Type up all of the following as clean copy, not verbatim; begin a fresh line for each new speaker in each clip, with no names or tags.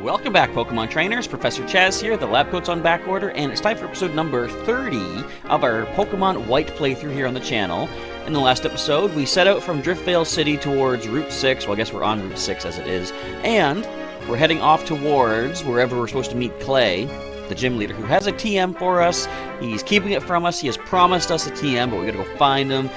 Welcome back, Pokemon Trainers. Professor Chaz here, the lab coat's on back order, and it's time for episode number 30 of our Pokemon White playthrough here on the channel. In the last episode, we set out from Driftvale City towards Route 6, well I guess we're on Route 6 as it is, and we're heading off towards wherever we're supposed to meet Clay, the gym leader, who has a TM for us. He's keeping it from us, he has promised us a TM, but we gotta go find him.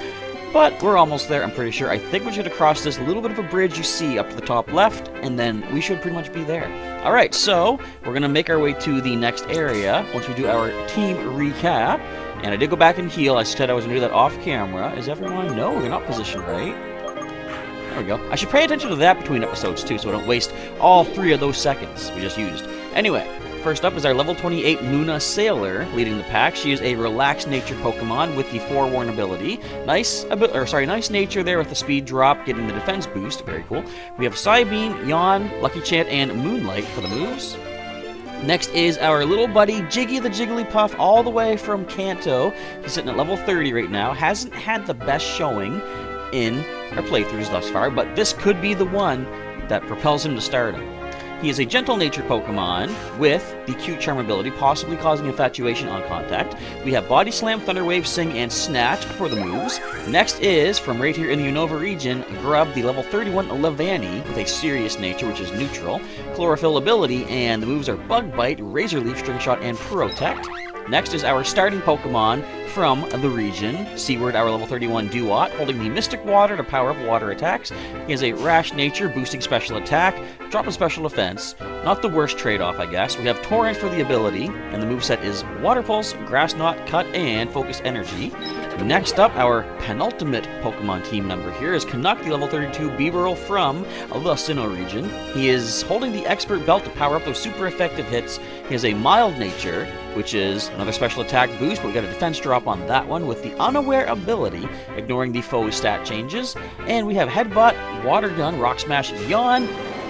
But we're almost there, I'm pretty sure. I think we should cross this little bit of a bridge you see up to the top left, and then we should pretty much be there. Alright, so we're going to make our way to the next area once we do our team recap. And I did go back and heal. I said I was going to do that off camera. Is everyone? No, we're not positioned right. There we go. I should pay attention to that between episodes too, so I don't waste all 3 of those seconds we just used. Anyway. First up is our level 28 Luna Sailor leading the pack. She is a relaxed nature Pokemon with the Forewarn ability. Nice nature there with the speed drop, getting the defense boost. Very cool. We have Psybeam, Yawn, Lucky Chant, and Moonlight for the moves. Next is our little buddy Jiggy the Jigglypuff, all the way from Kanto. He's sitting at level 30 right now. Hasn't had the best showing in our playthroughs thus far, but this could be the one that propels him to stardom. He is a gentle nature Pokemon with the cute charm ability, possibly causing infatuation on contact. We have Body Slam, Thunder Wave, Sing, and Snatch for the moves. Next is, from right here in the Unova region, Grub, the level 31 Levani with a serious nature, which is neutral. Chlorophyll ability, and the moves are Bug Bite, Razor Leaf, String Shot, and Protect. Next is our starting Pokemon from the region, Seaward, our level 31 Duat, holding the Mystic Water to power up water attacks. He has a rash nature, boosting special attack, drop in special defense. Not the worst trade-off, I guess. We have Torrent for the ability, and the moveset is Water Pulse, Grass Knot, Cut, and Focus Energy. Next up, our penultimate Pokemon team member here is Canuck, the level 32 Beedrill from the Sinnoh region. He is holding the Expert Belt to power up those super effective hits. He has a mild nature, which is another special attack boost, but we got a defense drop on that one with the Unaware ability, ignoring the foe's stat changes. And we have Headbutt, Water Gun, Rock Smash, Yawn.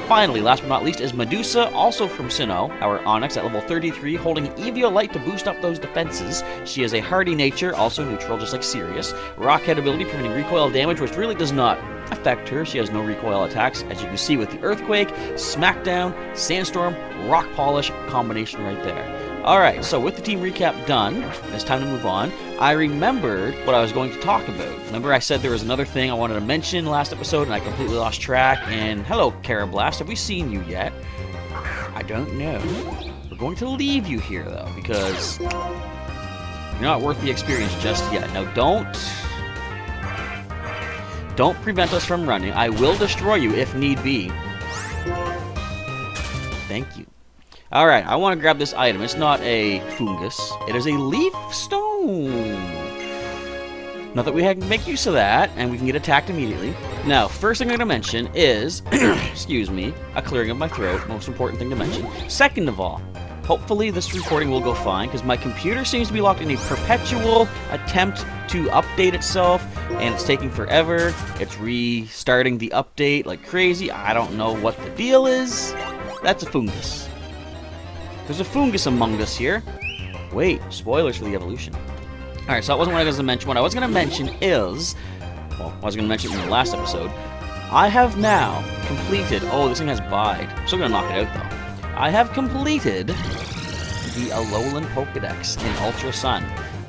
Finally, last but not least, is Medusa, also from Sinnoh, our Onix at level 33, holding Eviolite to boost up those defenses. She has a hardy nature, also neutral, just like Sirius. Rockhead ability, preventing recoil damage, which really does not affect her. She has no recoil attacks, as you can see with the Earthquake, Smackdown, Sandstorm, Rock Polish combination right there. Alright, so with the team recap done, it's time to move on. I remembered what I was going to talk about. Remember I said there was another thing I wanted to mention last episode and I completely lost track. And hello, Carablast, have we seen you yet? I don't know. We're going to leave you here though, because you're not worth the experience just yet. Now don't prevent us from running. I will destroy you if need be. Thank you. Alright, I want to grab this item. It's not a fungus. It is a leaf stone. Not that we can make use of that, and we can get attacked immediately. Now, first thing I'm going to mention is, excuse me, a clearing of my throat. Most important thing to mention. Second of all, hopefully this recording will go fine, because my computer seems to be locked in a perpetual attempt to update itself, and it's taking forever. It's restarting the update like crazy. I don't know what the deal is. That's a fungus. There's a fungus among us here. Wait, spoilers for the evolution. Alright, so that wasn't what I was going to mention. What I was going to mention is, well, I was going to mention it in the last episode. I have now completed, oh, this thing has bide. I'm still going to knock it out, though. I have completed the Alolan Pokedex in Ultra Sun.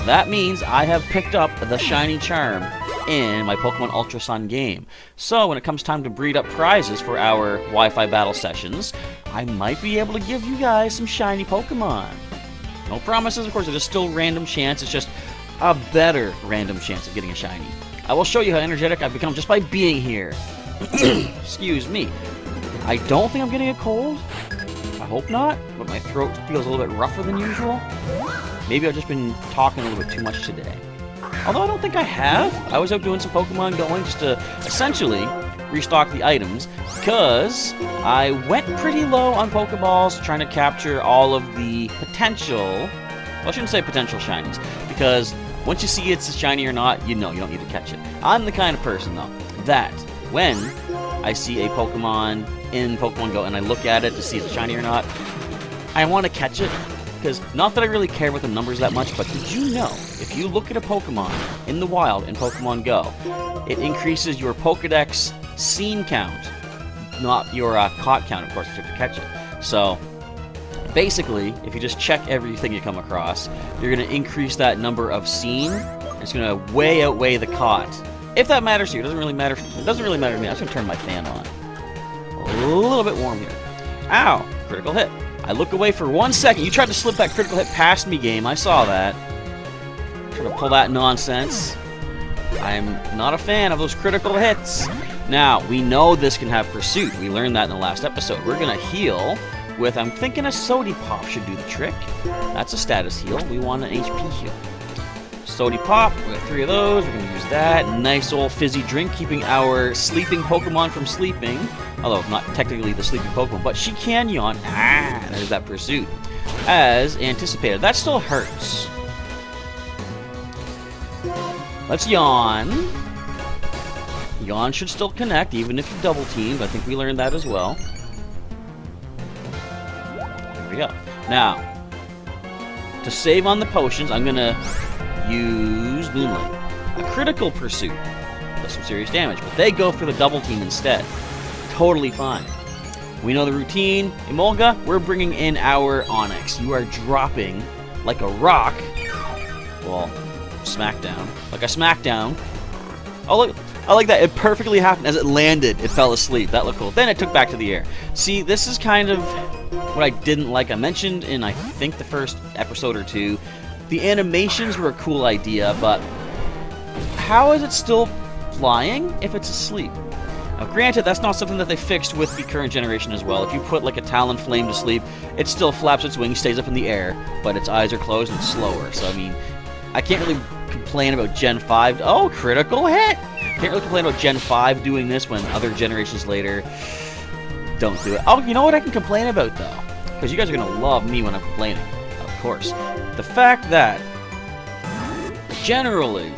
That means I have picked up the shiny charm in my Pokemon Ultra Sun game. So when it comes time to breed up prizes for our Wi-Fi battle sessions, I might be able to give you guys some shiny Pokemon. No promises, of course, it's still random chance. It's just a better random chance of getting a shiny. I will show you how energetic I've become just by being here. Excuse me. I don't think I'm getting a cold. I hope not, but my throat feels a little bit rougher than usual. Maybe I've just been talking a little bit too much today. Although I don't think I have. I was out doing some Pokemon going just to essentially restock the items because I went pretty low on Pokeballs trying to capture all of the potential, well, I shouldn't say potential shinies, because once you see it's a shiny or not, you know you don't need to catch it. I'm the kind of person, though, that when I see a Pokemon in Pokemon Go and I look at it to see if it's shiny or not, I want to catch it. Because, not that I really care about the numbers that much, but did you know, if you look at a Pokemon in the wild in Pokemon Go, it increases your Pokedex scene count, not your caught count, of course, if you have to catch it. So, basically, if you just check everything you come across, you're going to increase that number of seen. It's going to way outweigh the caught. If that matters to you, it doesn't really matter. It doesn't really matter to me. I'm just going to turn my fan on. A little bit warm here. Ow! Critical hit. I look away for 1 second. You tried to slip that critical hit past me, game. I saw that. Trying to pull that nonsense. I'm not a fan of those critical hits. Now, we know this can have pursuit. We learned that in the last episode. We're going to heal with, I'm thinking a Sody Pop should do the trick. That's a status heal. We want an HP heal. Sody Pop, we got 3 of those. We're going to use that. Nice old fizzy drink, keeping our sleeping Pokemon from sleeping. Although, not technically the sleeping Pokemon, but she can yawn. Ah, there's that pursuit. As anticipated. That still hurts. Let's yawn. Yawn should still connect, even if you double teamed. I think we learned that as well. There we go. Now, to save on the potions, I'm going to use Moonlight. A critical pursuit does some serious damage, but they go for the double team instead. Totally fine. We know the routine. Emolga, we're bringing in our Onyx. You are dropping like a rock. Well, smackdown. Like a smackdown. Oh, look. I like that. It perfectly happened. As it landed, it fell asleep. That looked cool. Then it took back to the air. See, this is kind of what I didn't like. I mentioned in, I think, the first episode or 2, the animations were a cool idea, but how is it still flying if it's asleep? Now, granted, that's not something that they fixed with the current generation as well. If you put, like, a Talonflame to sleep, it still flaps its wings, stays up in the air, but its eyes are closed and slower. So, I mean, I can't really complain about Gen 5. Oh, critical hit! Can't really complain about Gen 5 doing this when other generations later don't do it. Oh, you know what I can complain about, though? Because you guys are going to love me when I'm complaining, of course. The fact that, generally,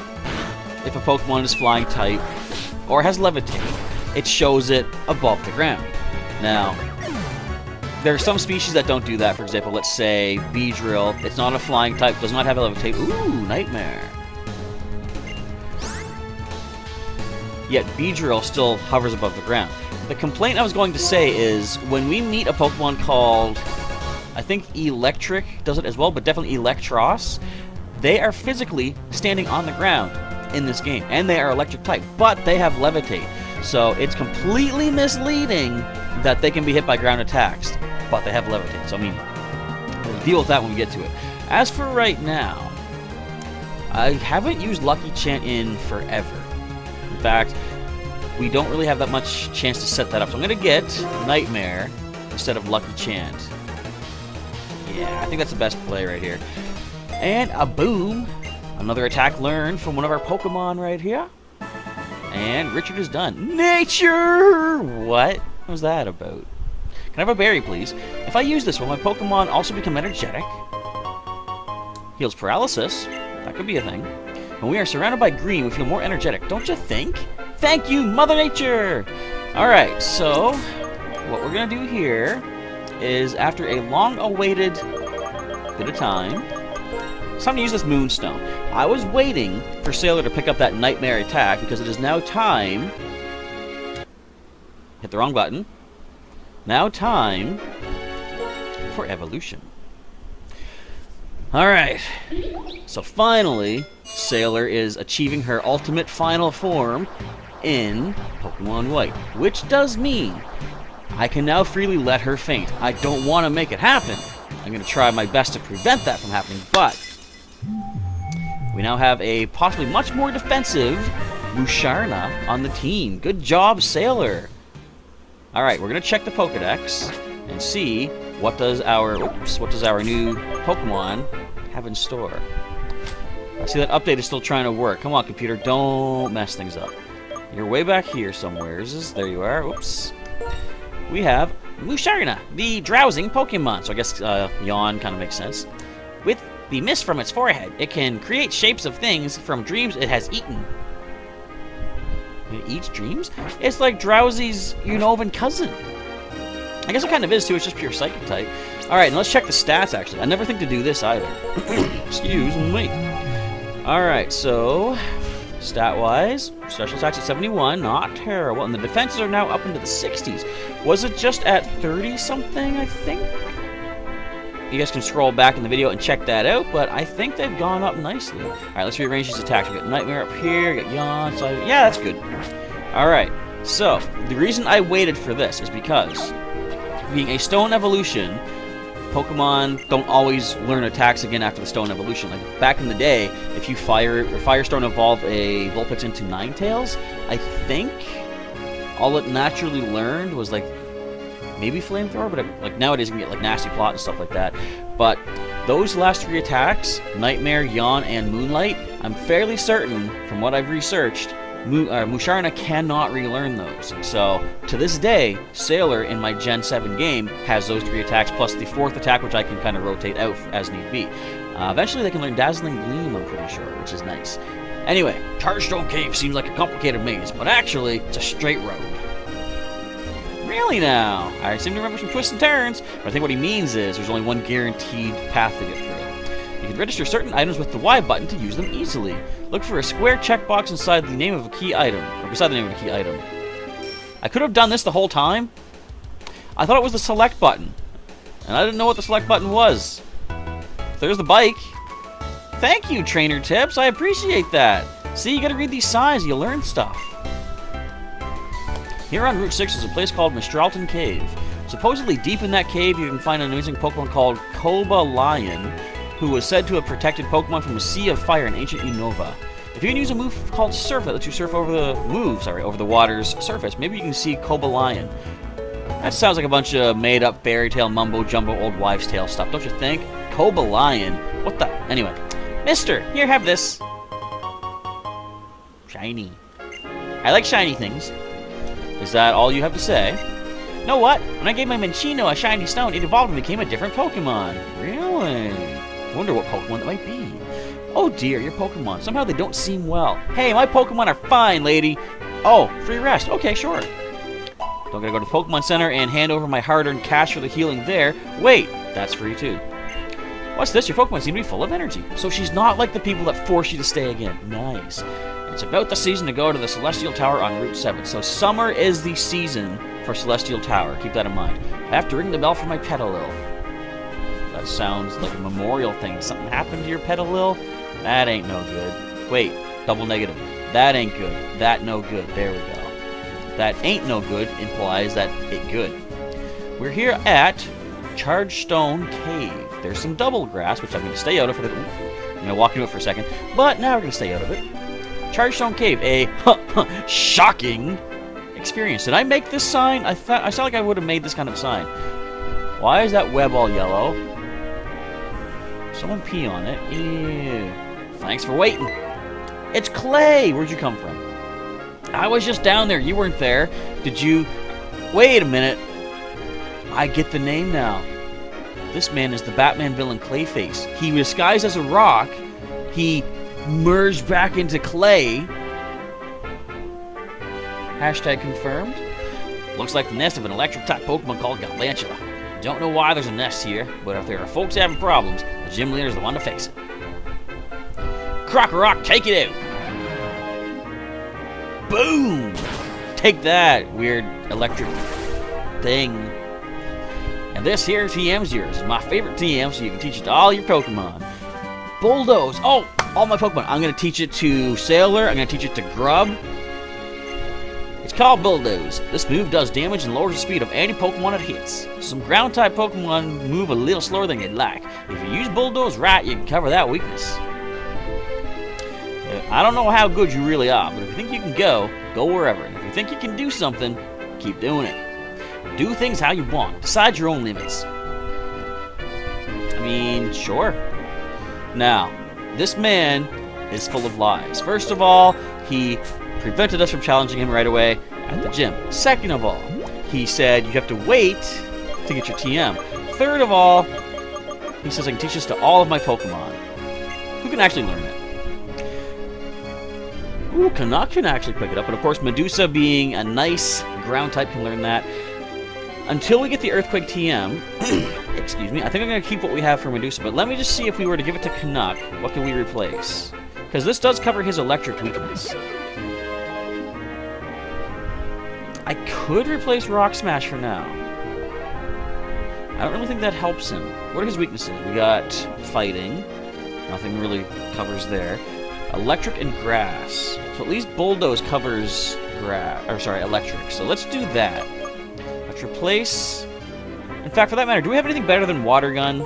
if a Pokemon is flying type or has levitate, it shows it above the ground. Now, there are some species that don't do that. For example, let's say Beedrill. It's not a flying type, does not have a levitate. Ooh, Nightmare. Yet Beedrill still hovers above the ground. The complaint I was going to say is, when we meet a Pokemon called, I think Electric does it as well, but definitely Electros, they are physically standing on the ground in this game, and they are electric type, but they have levitate. So it's completely misleading that they can be hit by ground attacks, but they have levitate. So, I mean, we'll deal with that when we get to it. As for right now, I haven't used Lucky Chant in forever. In fact, we don't really have that much chance to set that up. So I'm going to get Nightmare instead of Lucky Chant. Yeah, I think that's the best play right here. And a boom. Another attack learned from one of our Pokemon right here. And Richard is done. Nature! What was that about? Can I have a berry, please? If I use this, will my Pokemon also become energetic? Heals paralysis. That could be a thing. When we are surrounded by green, we feel more energetic, don't you think? Thank you, Mother Nature! Alright, so what we're going to do here is, after a long-awaited bit of time, it's time to use this Moonstone. I was waiting for Sailor to pick up that Nightmare attack because it is now time... Hit the wrong button. Now time for evolution. Alright, so finally, Sailor is achieving her ultimate final form in Pokemon White, which does mean I can now freely let her faint. I don't want to make it happen. I'm going to try my best to prevent that from happening, but we now have a possibly much more defensive Musharna on the team. Good job, Sailor. Alright, we're going to check the Pokedex and see what does our new Pokemon have in store. I see that update is still trying to work. Come on, computer, don't mess things up. You're way back here somewhere. There you are. Oops. We have Musharna, the drowsing Pokemon. So I guess yawn kind of makes sense. With the mist from its forehead, it can create shapes of things from dreams it has eaten. It eats dreams? It's like Drowsy's Unovan cousin. I guess it kind of is, too. It's just pure Psychic type. Alright, now let's check the stats, actually. I never think to do this, either. Excuse me. Alright, so... Stat-wise, special attacks at 71, not terrible. And the defenses are now up into the 60s. Was it just at 30-something, I think? You guys can scroll back in the video and check that out, but I think they've gone up nicely. Alright, let's rearrange these attacks. We got Nightmare up here, we got Yawn, so yeah, that's good. Alright, so the reason I waited for this is because, being a stone evolution, Pokemon don't always learn attacks again after the stone evolution. Like back in the day, if you Firestone evolve a Vulpix into Ninetales, I think all it naturally learned was like maybe Flamethrower, but like nowadays you can get like Nasty Plot and stuff like that. But those last 3 attacks, Nightmare, Yawn, and Moonlight, I'm fairly certain from what I've researched, Musharna cannot relearn those. So, to this day, Sailor in my Gen 7 game has those 3 attacks, plus the 4th attack, which I can kind of rotate out as need be. Eventually they can learn Dazzling Gleam, I'm pretty sure, which is nice. Anyway, Chargestone Cave seems like a complicated maze, but actually, it's a straight road. Really now? I seem to remember some twists and turns, but I think what he means is there's only one guaranteed path to get through. You can register certain items with the Y button to use them easily. Look for a square checkbox inside the name of a key item, or beside the name of a key item. I could have done this the whole time. I thought it was the select button, and I didn't know what the select button was. There's the bike. Thank you, Trainer Tips. I appreciate that. See, you gotta read these signs, you learn stuff. Here on Route 6 is a place called Mistralton Cave. Supposedly deep in that cave you can find an amazing Pokemon called Cobalion, who was said to have protected Pokemon from a sea of fire in ancient Unova. If you can use a move called Surf that lets you surf over the water's surface, maybe you can see Cobalion. That sounds like a bunch of made-up fairy tale mumbo-jumbo old wives' tale stuff, don't you think? Cobalion? What the? Anyway. Mister, here, have this. Shiny. I like shiny things. Is that all you have to say? Know what? When I gave my Minccino a shiny stone, it evolved and became a different Pokemon. Really? I wonder what Pokemon that might be. Oh dear, your Pokemon. Somehow they don't seem well. Hey, my Pokemon are fine, lady. Oh, free rest. Okay, sure. Don't gotta go to the Pokemon Center and hand over my hard-earned cash for the healing there. Wait, that's free too. What's this? Your Pokemon seem to be full of energy. So she's not like the people that force you to stay again. Nice. It's about the season to go to the Celestial Tower on Route 7. So summer is the season for Celestial Tower. Keep that in mind. I have to ring the bell for my Petalil. That sounds like a memorial thing. Something happened to your Petalil? That ain't no good. Wait, double negative. That ain't good. That no good. There we go. That ain't no good implies that it good. We're here at Chargestone Cave. There's some double grass, which I'm going to stay out of for the... I'm going to walk into it for a second. But now we're going to stay out of it. Chargestone Cave, a shocking experience. Did I make this sign? I sound like I would have made this kind of sign. Why is that web all yellow? Someone pee on it. Ew. Thanks for waiting. It's Clay. Where'd you come from? I was just down there. You weren't there. Did you... Wait a minute. I get the name now. This man is the Batman villain Clayface. He disguised as a rock. He merged back into clay. Hashtag confirmed. Looks like the nest of an electric-type Pokemon called Galvantula. Don't know why there's a nest here, but if there are folks having problems, the gym leader's the one to fix it. Crocorock, take it out! Boom! Take that, weird electric thing. And this here TM's yours. It's my favorite TM, so you can teach it to all your Pokemon. Bulldoze! Oh! All my Pokemon. I'm going to teach it to Sailor. I'm going to teach it to Grub. It's called Bulldoze. This move does damage and lowers the speed of any Pokemon it hits. Some ground-type Pokemon move a little slower than you'd like. If you use Bulldoze right, you can cover that weakness. I don't know how good you really are, but if you think you can go wherever. And if you think you can do something, keep doing it. Do things how you want. Decide your own limits. I mean, sure. Now, this man is full of lies. First of all, he prevented us from challenging him right away at the gym. Second of all, he said you have to wait to get your TM. Third of all, he says I can teach this to all of my Pokemon. Who can actually learn it? Ooh, Canuck can actually pick it up. And of course, Medusa being a nice ground type can learn that. Until we get the Earthquake TM, excuse me, I think I'm going to keep what we have for Medusa. But let me just see if we were to give it to Canuck, what can we replace? Because this does cover his electric weakness. I could replace Rock Smash for now. I don't really think that helps him. What are his weaknesses? We got Fighting. Nothing really covers there. Electric and Grass. So at least Bulldoze covers electric. So let's do that. Let's replace... In fact, for that matter, do we have anything better than Water Gun?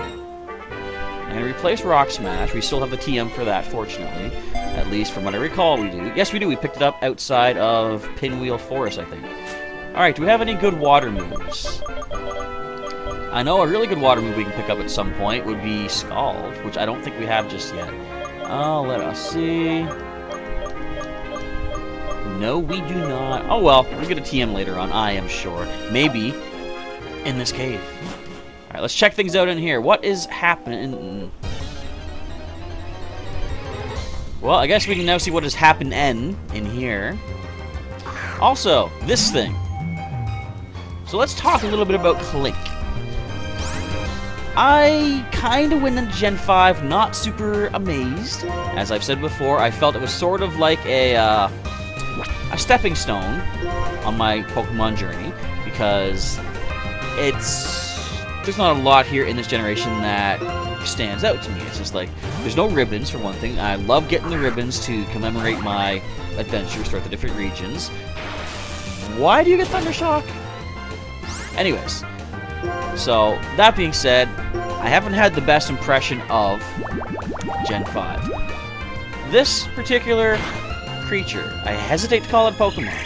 And replace Rock Smash. We still have the TM for that, fortunately. At least from what I recall, we do. Yes, we do. We picked it up outside of Pinwheel Forest, I think. Alright, do we have any good water moves? I know a really good water move we can pick up at some point would be Scald, which I don't think we have just yet. Oh, let us see. No, we do not. Oh well, we'll get a TM later on, I am sure. Maybe in this cave. Alright, let's check things out in here. What is happening? Well, I guess we can now see what has happened in here. Also, this thing. So let's talk a little bit about Clink. I kind of went into Gen 5 not super amazed. As I've said before, I felt it was sort of like a stepping stone on my Pokemon journey, because there's not a lot here in this generation that stands out to me. It's just like, there's no ribbons, for one thing. I love getting the ribbons to commemorate my adventures throughout the different regions. Why do you get Thundershock? Anyways, so that being said, I haven't had the best impression of Gen 5. This particular creature, I hesitate to call it Pokemon.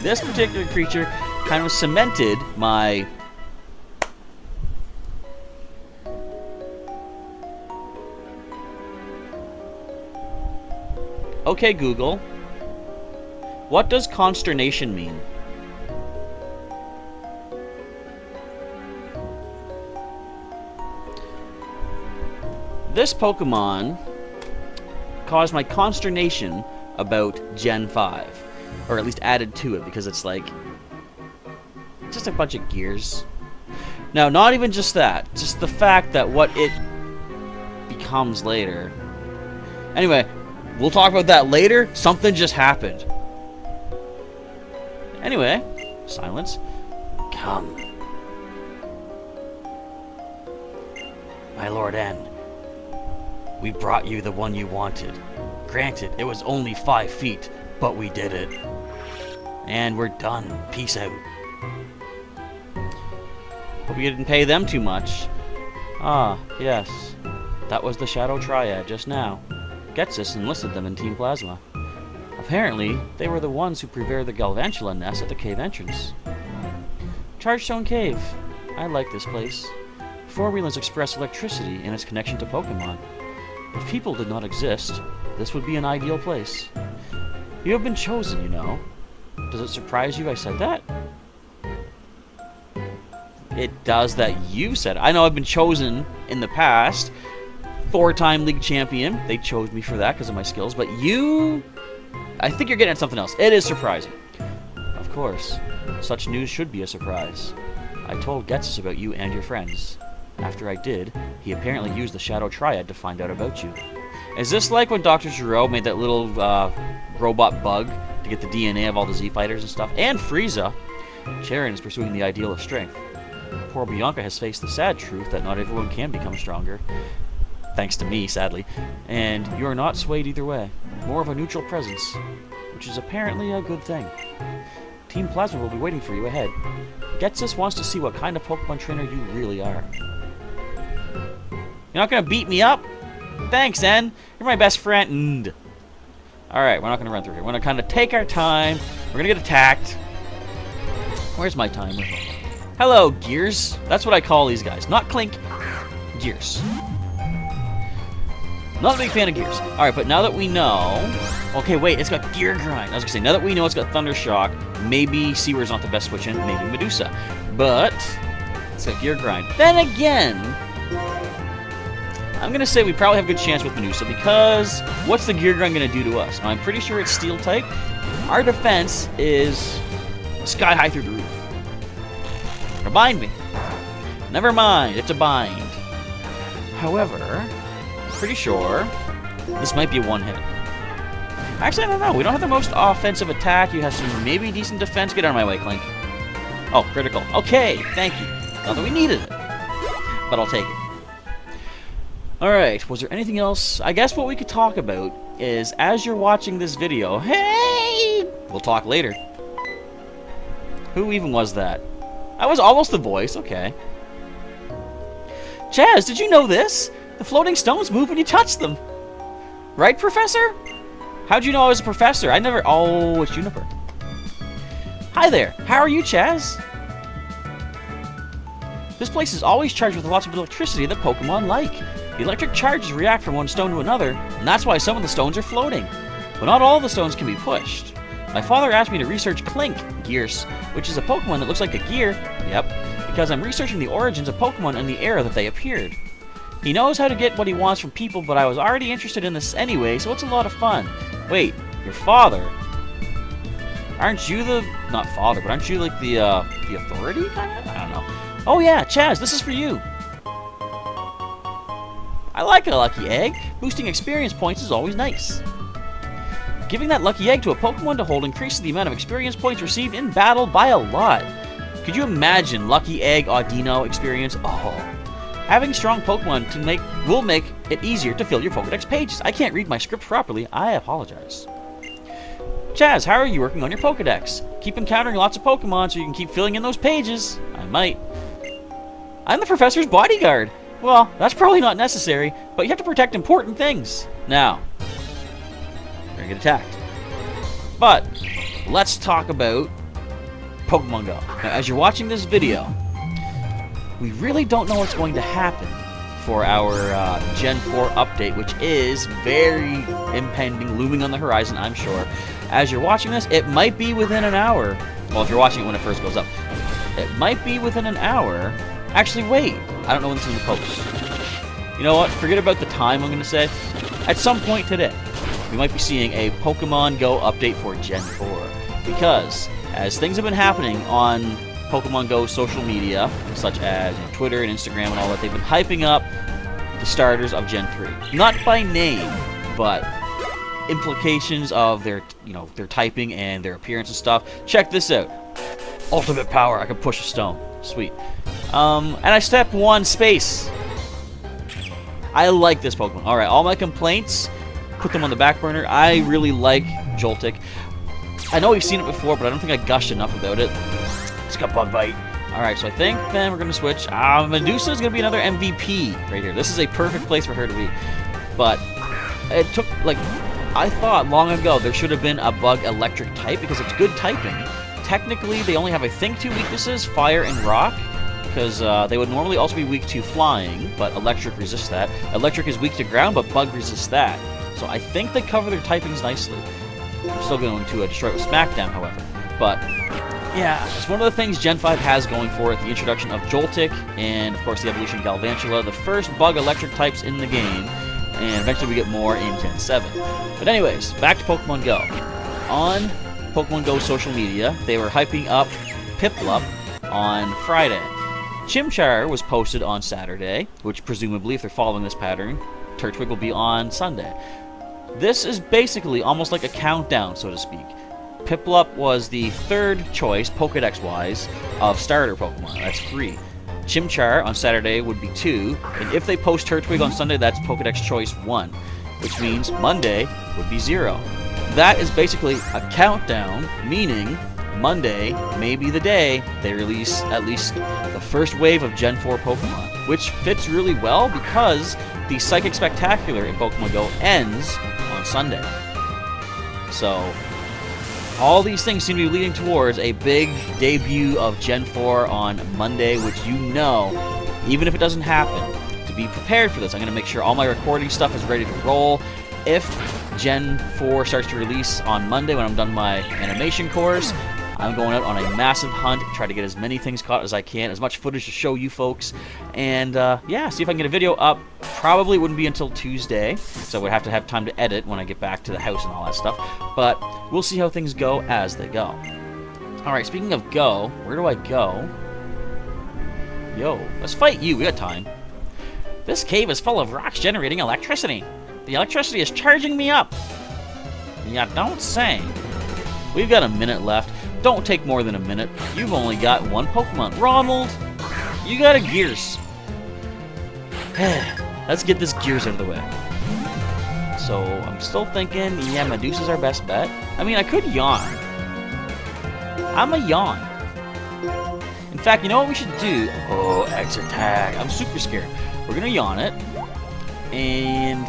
This particular creature kind of cemented my... Okay, Google. What does consternation mean? This Pokemon caused my consternation about Gen 5. Or at least added to it, because it's like... just a bunch of gears. Now, not even just that. Just the fact that what it becomes later. Anyway, we'll talk about that later. Something just happened. Anyway, silence. Come. My Lord N. We brought you the one you wanted. Granted, it was only 5 feet, but we did it. And we're done. Peace out. Hope you didn't pay them too much. Ah, yes. That was the Shadow Triad just now. Getsus enlisted them in Team Plasma. Apparently, they were the ones who prepared the Galvantula nest at the cave entrance. Chargestone Cave. I like this place. Four-wheelers express electricity in its connection to Pokemon. If people did not exist, this would be an ideal place. You have been chosen, you know. Does it surprise you I said that? It does that you said it. I know I've been chosen in the past. 4-time league champion. They chose me for that because of my skills. But you... I think you're getting at something else. It is surprising. Of course. Such news should be a surprise. I told Getsus about you and your friends. After I did, he apparently used the Shadow Triad to find out about you. Is this like when Dr. Giro made that little robot bug to get the DNA of all the Z-Fighters and stuff? And Frieza! Charon is pursuing the ideal of strength. Poor Bianca has faced the sad truth that not everyone can become stronger. Thanks to me, sadly. And you are not swayed either way. More of a neutral presence, which is apparently a good thing. Team Plasma will be waiting for you ahead. Getsus wants to see what kind of Pokemon trainer you really are. You're not gonna beat me up? Thanks, N. You're my best friend. Alright, we're not gonna run through here. We're gonna kind of take our time. We're gonna get attacked. Where's my timer? Hello, Gears. That's what I call these guys. Not Clink. Gears. Not a big fan of Gears. Alright, but now that we know... Okay, wait, it's got Gear Grind. I was gonna say, now that we know it's got Thunder Shock, maybe Seaward's not the best switch in, maybe Medusa. But, it's got Gear Grind. Then again, I'm gonna say we probably have a good chance with Medusa, because what's the Gear Grind gonna do to us? Now, I'm pretty sure it's Steel type. Our defense is sky high through the roof. Gonna bind me. Never mind, it's a bind. However, pretty sure this might be a one-hit. Actually, I don't know. We don't have the most offensive attack. You have some maybe decent defense. Get out of my way, Clink. Oh, critical. Okay, thank you. Not that we needed it, but I'll take it. Alright, was there anything else? I guess what we could talk about is, as you're watching this video, hey! We'll talk later. Who even was that? I was almost the voice, okay. Chaz, did you know this? The floating stones move when you touch them. Right, Professor? How'd you know I was a professor? I never... Oh, it's Juniper. Hi there. How are you, Chaz? This place is always charged with lots of electricity that Pokemon like. The electric charges react from one stone to another, and that's why some of the stones are floating. But not all the stones can be pushed. My father asked me to research Clink, Gears, which is a Pokemon that looks like a gear. Yep, because I'm researching the origins of Pokemon and the era that they appeared. He knows how to get what he wants from people, but I was already interested in this anyway, so it's a lot of fun. Wait, your father? Aren't you the... Not father, but aren't you like the authority, kind of? I don't know. Oh yeah, Chaz, this is for you. I like a lucky egg. Boosting experience points is always nice. Giving that lucky egg to a Pokemon to hold increases the amount of experience points received in battle by a lot. Could you imagine lucky egg Audino experience? Oh. Having strong Pokemon will make it easier to fill your Pokedex pages. I can't read my script properly. I apologize. Chaz, how are you working on your Pokedex? Keep encountering lots of Pokemon so you can keep filling in those pages. I might. I'm the professor's bodyguard. Well, that's probably not necessary, but you have to protect important things. Now, you're gonna get attacked. But, let's talk about Pokemon Go. Now, as you're watching this video, we really don't know what's going to happen for our Gen 4 update, which is very impending, looming on the horizon, I'm sure. As you're watching this, it might be within an hour. Well, if you're watching it when it first goes up. It might be within an hour. Actually, wait. I don't know when this is going to post. You know what? Forget about the time I'm going to say. At some point today, we might be seeing a Pokemon Go update for Gen 4. Because, as things have been happening on Pokemon Go social media, such as Twitter and Instagram and all that, they've been hyping up the starters of Gen 3. Not by name, but implications of their, their typing and their appearance and stuff. Check this out. Ultimate power. I can push a stone. Sweet. And I step 1 space. I like this Pokemon. Alright, all my complaints, put them on the back burner. I really like Joltik. I know we've seen it before, but I don't think I gushed enough about it. It's got Bug Bite. Alright, so I think then we're going to switch. Medusa is going to be another MVP right here. This is a perfect place for her to be. But it took, I thought long ago there should have been a Bug Electric type because it's good typing. Technically, they only have, I think, 2 weaknesses, Fire and Rock. Because they would normally also be weak to flying, but Electric resists that. Electric is weak to ground, but Bug resists that. So I think they cover their typings nicely. I'm still going to destroy it with Smackdown, however. But, yeah, it's one of the things Gen 5 has going for it. The introduction of Joltik, and, of course, the evolution of Galvantula, the first Bug Electric types in the game. And eventually we get more in Gen 7. But anyways, back to Pokemon Go. On Pokemon Go social media, they were hyping up Piplup on Friday. Chimchar was posted on Saturday, which presumably, if they're following this pattern, Turtwig will be on Sunday. This is basically almost like a countdown, so to speak. Piplup was the 3rd choice, Pokedex-wise, of starter Pokemon. That's 3. Chimchar on Saturday would be 2, and if they post Turtwig on Sunday, that's Pokedex choice 1, which means Monday would be 0. That is basically a countdown, meaning Monday may be the day they release at least the first wave of Gen 4 Pokemon, which fits really well because the Psychic Spectacular in Pokemon Go ends on Sunday. So, all these things seem to be leading towards a big debut of Gen 4 on Monday, which even if it doesn't happen, to be prepared for this, I'm going to make sure all my recording stuff is ready to roll. If Gen 4 starts to release on Monday when I'm done my animation course, I'm going out on a massive hunt, try to get as many things caught as I can, as much footage to show you folks, and yeah, see if I can get a video up. Probably wouldn't be until Tuesday, so I would have to have time to edit when I get back to the house and all that stuff, but we'll see how things go as they go. Alright, speaking of go, where do I go? Yo, let's fight you, we got time. This cave is full of rocks generating electricity. The electricity is charging me up. Yeah, don't say. We've got a minute left. Don't take more than a minute. You've only got one Pokemon. Ronald, you got a Gears. Let's get this Gears out of the way. So, I'm still thinking, yeah, Medusa's our best bet. I mean, I could yawn. I'm a yawn. In fact, you know what we should do? Oh, X attack. I'm super scared. We're going to yawn it. And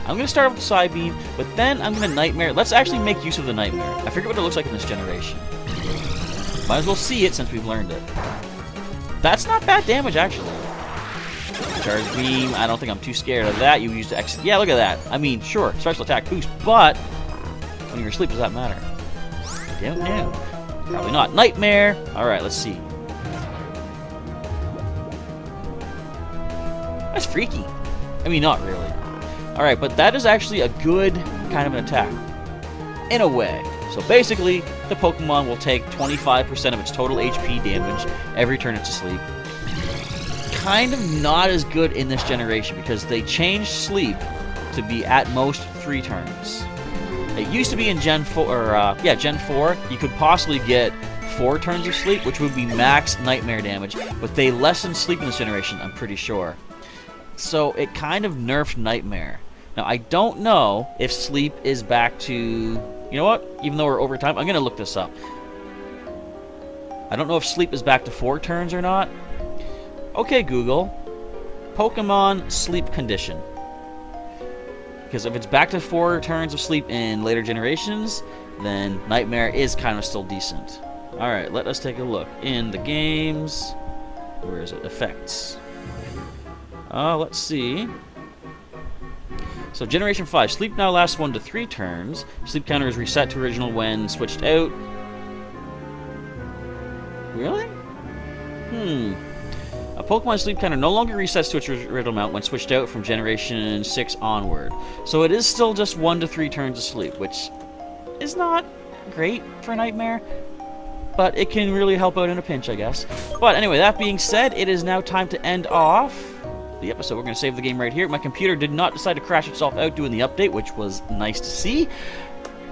I'm going to start with the Psybeam, but then I'm going to Nightmare. Let's actually make use of the Nightmare. I forget what it looks like in this generation. Might as well see it since we've learned it. That's not bad damage, actually. Charge Beam. I don't think I'm too scared of that. You used X. Yeah, look at that. I mean, sure, special attack boost, but when you're asleep, does that matter? I don't know. Probably not. Nightmare. All right, let's see. That's freaky. I mean, not really. All right, but that is actually a good kind of an attack, in a way. So basically, the Pokemon will take 25% of its total HP damage every turn it's asleep. Kind of not as good in this generation because they changed sleep to be at most 3 turns. It used to be in Gen 4, Gen 4, you could possibly get 4 turns of sleep, which would be max Nightmare damage, but they lessened sleep in this generation, I'm pretty sure. So it kind of nerfed Nightmare. Now, I don't know if sleep is back to... You know what? Even though we're over time, I'm going to look this up. I don't know if sleep is back to 4 turns or not. Okay, Google. Pokemon sleep condition. Because if it's back to 4 turns of sleep in later generations, then Nightmare is kind of still decent. Alright, let us take a look. In the games... Where is it? Effects. Let's see. So, Generation 5. Sleep now lasts 1 to 3 turns. Sleep counter is reset to original when switched out. Really? A Pokemon sleep counter no longer resets to its original amount when switched out from Generation 6 onward. So it is still just 1 to 3 turns of sleep, which is not great for Nightmare, but it can really help out in a pinch, I guess. But anyway, that being said, it is now time to end off the episode. We're going to save the game right here. My computer did not decide to crash itself out doing the update, which was nice to see.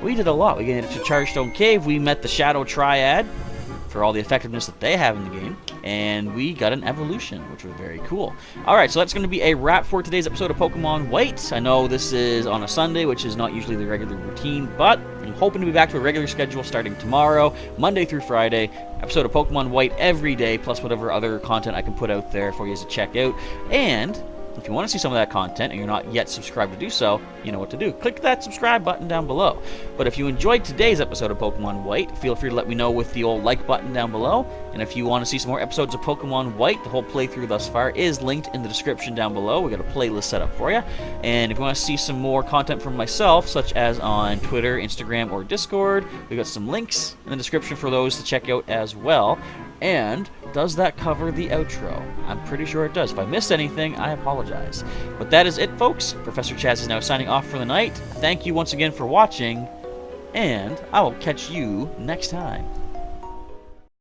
We did a lot. We got into Chargestone Cave. We met the Shadow Triad for all the effectiveness that they have in the game. And we got an evolution, which was very cool. Alright, so that's going to be a wrap for today's episode of Pokemon White. I know this is on a Sunday, which is not usually the regular routine, but I'm hoping to be back to a regular schedule starting tomorrow, Monday through Friday. Episode of Pokemon White every day, plus whatever other content I can put out there for you to check out. And if you want to see some of that content and you're not yet subscribed to do so, you know what to do. Click that subscribe button down below. But if you enjoyed today's episode of Pokemon White, feel free to let me know with the old like button down below. And if you want to see some more episodes of Pokemon White, the whole playthrough thus far is linked in the description down below. We got a playlist set up for you. And if you want to see some more content from myself, such as on Twitter, Instagram, or Discord, we got some links in the description for those to check out as well. And does that cover the outro? I'm pretty sure it does. If I missed anything, I apologize. But that is it, folks. Professor Chaz is now signing off for the night. Thank you once again for watching, and I will catch you next time.